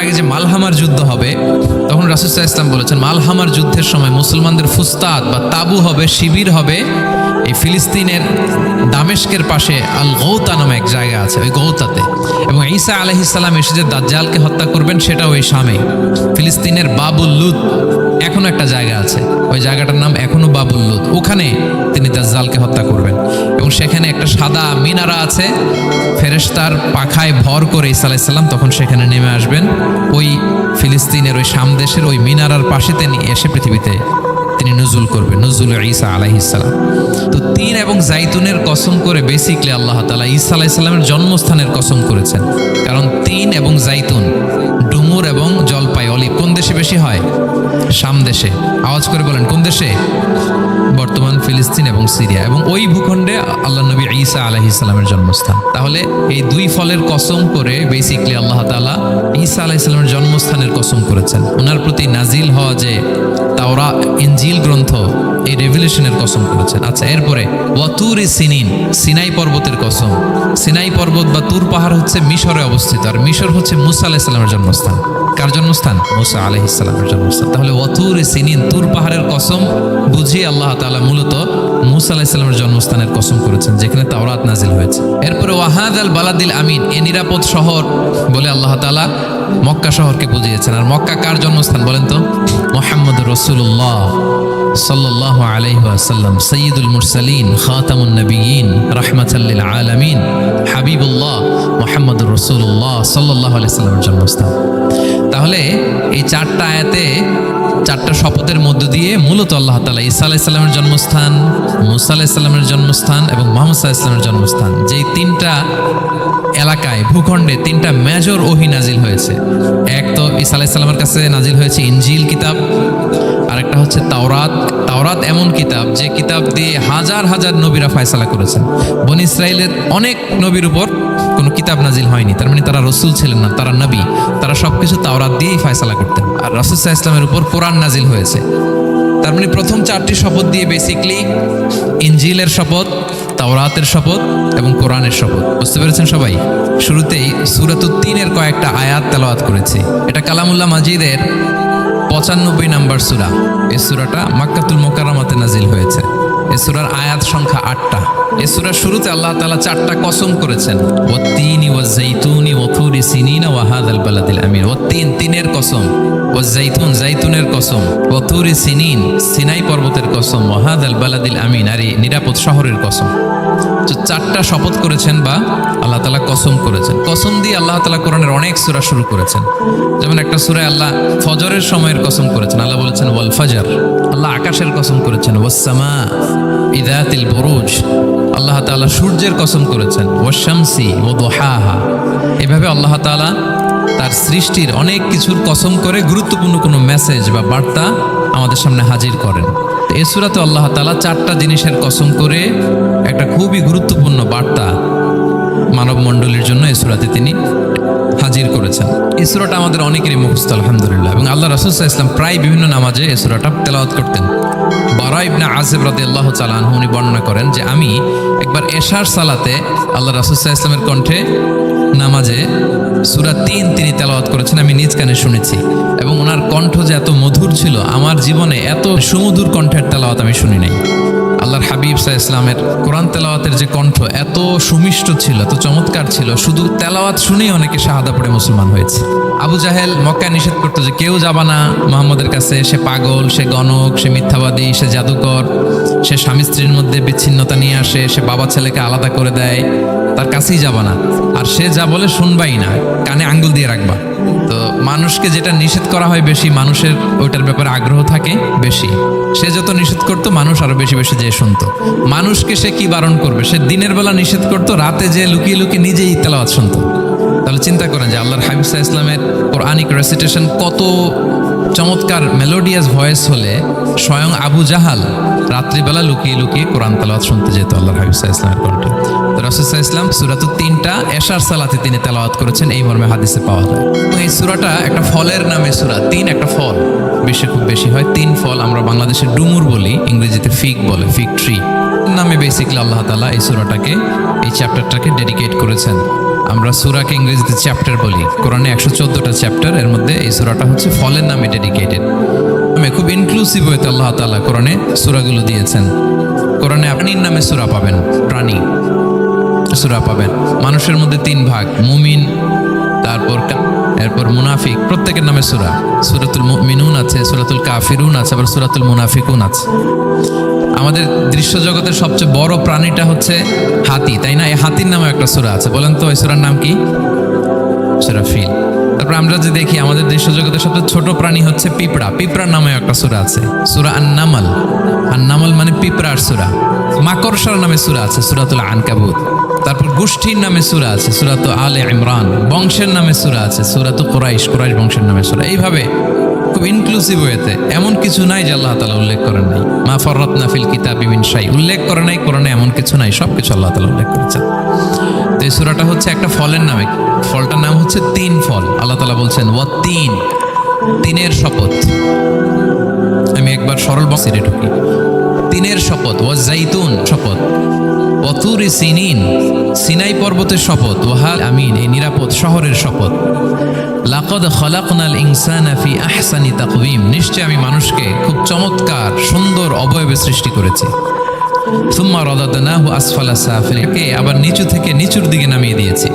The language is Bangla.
আগে যে মালহামার যুদ্ধ হবে, তখন রাসূল সাল্লাল্লাহু আলাইহি ওয়াসাল্লাম বলেছেন মালহামার যুদ্ধের সময় মুসলমানদের ফুস্তাদ বা তাবু হবে, শিবির হবে এই ফিলিস্তিনের দামেস্কের পাশে আল গৌতা নামে এক জায়গা আছে, ওই গৌতাতে। এবং ঈসা আলাইহিস সালাম এসে যে দাজ্জালকে হত্যা করবেন সেটা ওই শামে, ফিলিস্তিনের বাবুল লুদ এখনো একটা জায়গা আছে, ওই জায়গাটার নাম এখনো বাবুল লুদ, ওখানে তিনি দাজ্জালকে হত্যা করবেন। এবং সেখানে একটা সাদা মিনারা আছে, ফেরেশতার পাখায় ভর করে ঈসা আলাইহিস সালাম তখন সেখানে নেমে আসবেন, ওই ফিলিস্তিনের ওই শাম দেশের ওই মিনারার পাশে তিনি এসে পৃথিবীতে তিনি নুজুল করবেন, নুজুল ঈসা আলাইহিস সালাম। তো তিন এবং জাইতুনের কসম করে বেসিকলি আল্লাহ তাআলা ঈসা আলাইহিস সালামের জন্মস্থানের কসম করেছেন। কারণ তিন এবং জাইতুন, ডুমুর এবং জলপাই, অলিভ কোন দেশে বেশি হয়? শাম দেশে। আওয়াজ করে বলেন কোন দেশে? বর্তমান ফিলিস্তিন এবং সিরিয়া, এবং ওই ভূখণ্ডে আল্লাহ নবী ঈসা আলাইহিস সালামের জন্মস্থান। তাহলে এই দুই ফলের কসম করে বেসিকলি আল্লাহ তাআলা ঈসা আলাইহিস সালামের জন্মস্থানের কসম করেছেন। ওনার প্রতি নাজিল হওয়া যে তাওরাত, ইনজিল গ্রন্থ, এই রেভেলেশনের কসম করেছেন। আচ্ছা, এরপরে ওয়াতুরি সিনিন, সিনাই পর্বতের কসম। সিনাই পর্বত বা তুর পাহাড় হচ্ছে মিশরে অবস্থিত, আর মিশর হচ্ছে মুসা আলাইহিস সালামের জন্মস্থান। কার জন্মস্থান? মুসা আলাইহিস সালামের জন্মস্থান। তাহলে ওয়াতুরি সিনিন, তুর পাহাড়ের কসম বুঝিয়ে আল্লাহ তাআলা মূলত মুসা আলাইহিস সালামের জন্মস্থানের কসম করেছেন, যেখানে তাওরাত নাজিল হয়েছে। এরপরে ওয়াহাদাল বালাদিল আমিন, এ নিরাপদ শহর বলে আল্লাহ তাআলা মক্কা শহরকে বুঝিয়েছেন। আর মক্কা কার জন্মস্থান বলেন তো? মুহাম্মদুর রাসূলুল্লাহ সাল্লাল্লাহু আলাইহি ওয়াসাল্লাম, সাইয়্যিদুল মুরসালিন, খাতামুন নবিয়্যিন, রাহমাতাল লিল আলামিন, হাবিবুল্লাহ মুহাম্মদুর রাসূলুল্লাহ সাল্লাল্লাহু আলাইহি ওয়াসাল্লামের জন্মস্থান। তাহলে এই চারটা আয়াতে, চারটা শপথের মধ্য দিয়ে মূলত আল্লাহ তাআলা ঈসা আলাইহিস সালামের জন্মস্থান, মুসা আলাইহিস সালামের জন্মস্থান এবং মুহাম্মদ সাল্লাল্লাহু আলাইহি ওয়াসাল্লামের জন্মস্থান, যেই তিনটা এলাকায়, ভূখণ্ডে তিনটা মেজর ওহী নাজিল হয়েছে। এক তো ঈসা আলাইহিস সালামের কাছে নাজিল হয়েছে ইনজিল কিতাব, আরেকটা হচ্ছে তাওরাত। তাওরাত এমন কিতাব যে কিতাব দিয়ে হাজার হাজার নবীরা ফয়সালা করেছেন। বনী ইসরাইলের অনেক নবীর উপর কোনো কিতাব নাজিল হয়নি, তার মানে তারা রসুল ছিলেন না, তারা নবী, তারা সবকিছু তাওরাত দিয়েই ফয়সালা করতেন। আর রাসূল সাল্লাল্লাহু আলাইহি ওয়াসাল্লামের উপর কোরআন নাজিল হয়েছে। তার মানে প্রথম চারটি শপথ দিয়ে বেসিকলি ইনজিলের শপথ, তাওরাতের শপথ এবং কোরআনের শপথ। বুঝতে পেরেছেন সবাই? শুরুতেই সূরাতুত তিনের কয়েকটা আয়াত তেলাওয়াত করেছি। এটা কালামুল্লাহ মাজিদের 95 নম্বর সূরা। এই সূরাটা মক্কাতুল মুকাররমাতে নাজিল হয়েছে। এই সূরার আয়াত সংখ্যা 8টা। এই সূরার শুরুতে আল্লাহ তাআলা 4টা কসম করেছেন, ওয়াত-তিনি ওয়াজ-যাইতুনি ওয়া-তুরি সিনিনা ওয়া হাযাল বালাদিল আমিন। ওয়াত-তিন, তিনের কসম, ওয়াজ-যাইতুন, যাইতুনের কসম, ওয়া-তুরি সিনিন, সিনাই পর্বতের কসম, ওয়া হাযাল বালাদিল আমিন, আর এই নিরাপদ শহরের কসম। তো 4টা শপথ করেছেন বা আল্লাহ তাআলা কসম করেছেন। কসম দিয়ে আল্লাহ তাআলা কোরআনের অনেক সূরা শুরু করেছেন। যেমন একটা সূরায় আল্লাহ ফজরের সময়ের কসম করেছেন, আল্লাহ বলেছেন ওয়াল ফাজর। আল্লাহ আকাশের কসম করেছেন ওয়াস সামা ইযাতিল বুরুজ। আল্লাহ তাআলা সূর্যের কসম করেছেন ওয়াশ শামসি ওয়া দুহাহা। এভাবে আল্লাহ তাআলা তার সৃষ্টির অনেক কিছুর কসম করে গুরুত্বপূর্ণ কোনো মেসেজ বা বার্তা আমাদের সামনে হাজির করেন। এই সূরাতে আল্লাহ তাআলা 4টা জিনিসের কসম করে একটা খুবই গুরুত্বপূর্ণ বার্তা মানব মণ্ডলীর জন্য এই সূরাতে তিনি হাজির করেছেন। এই সূরাটা আমাদের অনেকেরই মুখস্থ আলহামদুলিল্লাহ, এবং আল্লাহ রাসূল সাল্লাল্লাহু আলাইহি ওয়াসাল্লাম প্রায় বিভিন্ন নামাজে এই সূরাটা তেলাওয়াত করতেন। বারা ইবনে আযিব রাদিয়াল্লাহু তাআলা আনহু উনি বর্ণনা করেন যে আমি একবার এশার সালাতে আল্লাহ রাসূল সাল্লাল্লাহু আলাইহি ওয়াসাল্লামের কণ্ঠে নামাজে সূরা 3 তিনি তেলাওয়াত করেছেন, আমি নিজ কানে শুনেছি। এবং ওনার কণ্ঠ যে এত মধুর ছিল, আমার জীবনে এত সুমধুর কণ্ঠের তেলাওয়াত আমি শুনি নাই। আল্লাহর হাবিব সাল্লাল্লাহু আলাইহি ওয়াসাল্লামের কোরআন তেলাওয়াতের যে কণ্ঠ এত সুমিষ্ট ছিল, এত চমৎকার ছিল, শুধু তেলাওয়াত শুনেই অনেকে শাহাদা পড়ে মুসলমান হয়েছে। আবু জাহেল মক্কায় নিষেধ করতো যে কেউ যাবা না মুহাম্মদের কাছে, সে পাগল, সে গণক, সে মিথ্যাবাদী, সে জাদুকর, সে স্বামী স্ত্রীর মধ্যে বিচ্ছিন্নতা নিয়ে আসে, সে বাবা ছেলেকে আলাদা করে দেয়, তার কাছেই যাবা না। আর সে যা বলে শুনবাই না, কানে আঙ্গুল দিয়ে রাখবা। তো মানুষকে যেটা নিষেধ করা হয় বেশি, মানুষের ওইটার ব্যাপারে আগ্রহ থাকে বেশি। সে যত নিষেধ করতো মানুষ আরো বেশি বেশি যেয়ে শুনতো। মানুষকে সে কি বারণ করবে? সে দিনের বেলা নিষেধ করতো, রাতে যে লুকিয়ে লুকিয়ে নিজেই তেলাওয়াত শুনতো। তাহলে চিন্তা করেন যে আল্লাহর হাবিব সাল্লাল্লাহু আলাইহি ওয়াসাল্লামের কোরআনিক রেসিটেশন কত চমৎকার মেলোডিয়াস ভয়েস হলে স্বয়ং আবু জাহাল রাত্রিবেলা লুকিয়ে লুকিয়ে কোরআন তেলাওয়াত শুনতে যেত আল্লাহর হাবিব সাল্লাল্লাহু আলাইহি ওয়াসাল্লামের কণ্ঠে। তো রাসূল সাল্লাল্লাহু আলাইহি ওয়াসাল্লাম সূরাতুত 3টা এশার সালাতে তিনি তেলাওয়াত করেছেন, এই মর্মে হাদিসে পাওয়া যায়। এবং এই সূরাটা একটা ফলের নামে সূরা। 3 একটা ফল, বিশ্বে খুব বেশি হয় 3 ফল। আমরা বাংলাদেশে ডুমুর বলি, ইংরেজিতে ফিগ বলে, ফিগ ট্রি নামে বেসিক্যালি আল্লাহ তাআলা এই সূরাটাকে, এই চ্যাপ্টারটাকে ডেডিকেট করেছেন আমরা সূরাকে ইংরেজিতে চ্যাপ্টার বলি। কোরআনে 114টা চ্যাপ্টার, এর মধ্যে এই সূরাটা হচ্ছে ফলের নামে ডেডিকেটেড। খুব ইনক্লুসিভ হইতে আল্লাহ তাআলা কোরআনে সূরাগুলো দিয়েছেন। কোরআনে প্রাণীর নামে সূরা পাবেন, প্রাণী সূরা পাবেন। মানুষের মধ্যে 3 ভাগ, মুমিন, এরপর মুনাফিক, প্রত্যেকের নামে সূরা। সূরাতুল মুমিনুন আছে, সূরাতুল কাফিরুন আছে, আবার সূরাতুল মুনাফিকুন আছে। আমাদের দৃশ্য জগতের সবচেয়ে বড় প্রাণীটা হচ্ছে হাতি, তাই না? এই হাতির নামে একটা সূরা আছে, বলেন তো এই সূরার নাম কি? সূরা ফিল। তারপর আমরা যে দেখি আমাদের দৃশ্য জগতের সবচেয়ে ছোট প্রাণী হচ্ছে পিঁপড়া, পিঁপড়ার নামে একটা সূরা আছে, সূরা আন-নামল। আন-নামল মানে পিঁপড়ার সূরা। মাকড়সার নামে সূরা আছে, সূরাতুল আনকাবুত। তারপর গোষ্ঠীর নামে সূরা আছে, সূরাতু আলে ইমরান। বংশের নামে সূরা আছে, সূরাতু কুরাইশ, কুরাইশ বংশের নামে সূরা। এইভাবে খুব ইনক্লুসিভ ওয়েতে, এমন কিছু নাই যে আল্লাহ তাআলা উল্লেখ করেন নাই। মা ফাররাতনা ফিল কিতাবি মিন শাই, উল্লেখ করে নাই কোরআনে এমন কিছু নাই, সব কিছু আল্লাহ তাআলা উল্লেখ করেছেন। তো এই সূরাটা হচ্ছে একটা ফলের নামে, ফলটার নাম হচ্ছে 3 ফল। আল্লাহ তাআলা বলছেন ওয়াত-তিন, তিনের শপথ। আমি একবার সরল বক্সে ঢুকি। তিনের শপথ, ওয়াজ-জাইতুন শপথ, ওয়াতুরি সিনিন, সিনাই পর্বতের শপথ, ওয়াহাল আমিন, এই নিরাপদ শহরের শপথ। লাকাদ খালাকনাল ইনসানা ফি আহসানি তাকওয়িম, নিশ্চয় আমি মানুষকে খুব চমৎকার সুন্দর অবয়বে সৃষ্টি করেছি। সুম্মা রাদাদনাহু আসফালা সাফিলিন, আবার নিচু থেকে নিচুর দিকে নামিয়ে দিয়েছি।